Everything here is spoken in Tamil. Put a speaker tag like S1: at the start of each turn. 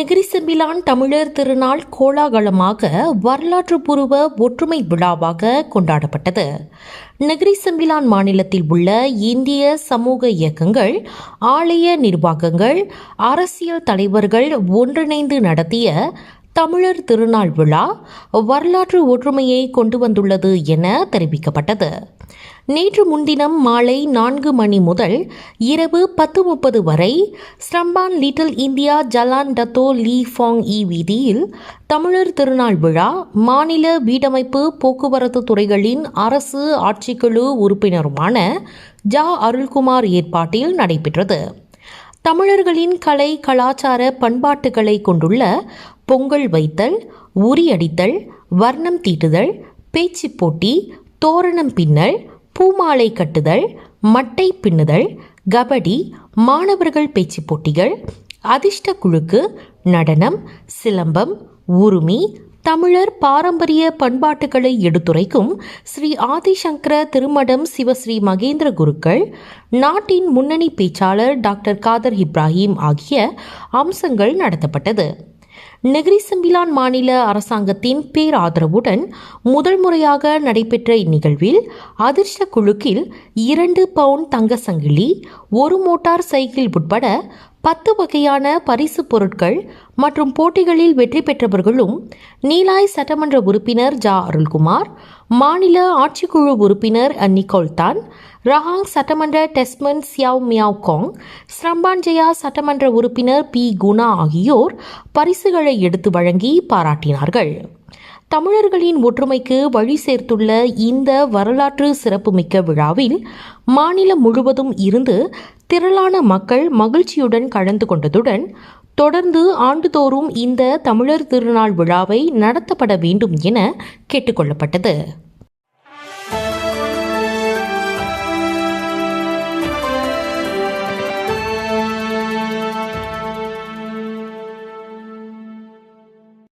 S1: நெகிரிசெம்பிலான் தமிழர் திருநாள் கோலாகலமாக வரலாற்றுப்பூர்வ ஒற்றுமை விழாவாக கொண்டாடப்பட்டது. நெகிரிசெம்பிலான் மாநிலத்தில் உள்ள இந்திய சமூக இயக்கங்கள், ஆலய நிர்வாகங்கள், அரசியல் தலைவர்கள் ஒன்றிணைந்து நடத்திய தமிழர் திருநாள் விழா வரலாற்று ஒற்றுமையை கொண்டு வந்துள்ளது என தெரிவிக்கப்பட்டது. நேற்று முன்தினம் மாலை 4 மணி முதல் இரவு 10:30 வரை ஸ்ரம்பான் லிட்டில் இந்தியா ஜலான் டத்தோ லீ ஃபாங் வீதியில் தமிழர் திருநாள் விழா மாநில வீடமைப்பு போக்குவரத்து துறைகளின் அரசு ஆட்சிக்குழு உறுப்பினருமான ஜா அருள்குமார் ஏற்பாட்டில் நடைபெற்றது. தமிழர்களின் கலை கலாச்சார பண்பாட்டுகளை கொண்டுள்ள பொங்கல் வைத்தல், உரியடித்தல், வர்ணம் தீட்டுதல், பேச்சு போட்டி, தோரணம் பின்னல், பூமாலை கட்டுதல், மட்டை பின்னுதல், கபடி, மாணவர்கள் பேச்சு போட்டிகள், அதிர்ஷ்ட குழுக்கு, நடனம், சிலம்பம், உருமி, தமிழர் பாரம்பரிய பண்பாட்டுகளை எடுத்துரைக்கும் ஸ்ரீ ஆதிசங்கர திருமடம் சிவஸ்ரீ மகேந்திர குருக்கள், நாட்டின் முன்னணி பேச்சாளர் டாக்டர் காதர் இப்ராஹிம் ஆகிய அம்சங்கள் நடத்தப்பட்டது. நெகிரிசெம்பிலான் மாநில அரசாங்கத்தின் பேராதரவுடன் முதல் முறையாக நடைபெற்ற இந்நிகழ்வில் அதிர்ஷ்ட குழுக்கில் 2 பவுண்ட் தங்க சங்கிலி, 1 மோட்டார் சைக்கிள் உட்பட 10 வகையான பரிசு பொருட்கள் மற்றும் போட்டிகளில் வெற்றி பெற்றவர்களும் நீலாய் சட்டமன்ற உறுப்பினர் ஜா அருள்குமார், மாநில ஆட்சிக்குழு உறுப்பினர் நிக்கோல்தான், ரஹாங் சட்டமன்ற டெஸ்மன் சியாவ் மியாவ் காங், ஸ்ரம்பான்ஜயா சட்டமன்ற உறுப்பினர் பி குணா ஆகியோர் பரிசுகளை எடுத்து வழங்கி பாராட்டினார்கள். தமிழர்களின் ஒற்றுமைக்கு வழி சேர்த்துள்ள இந்த வரலாற்று சிறப்புமிக்க விழாவில் மாநிலம் முழுவதும் இருந்து திரளான மக்கள் மகிழ்ச்சியுடன் கலந்து கொண்டதுடன் தொடர்ந்து ஆண்டுதோறும் இந்த தமிழர் திருநாள் விழாவை நடத்தப்பட வேண்டும் என கேட்டுக்கொள்ளப்பட்டது.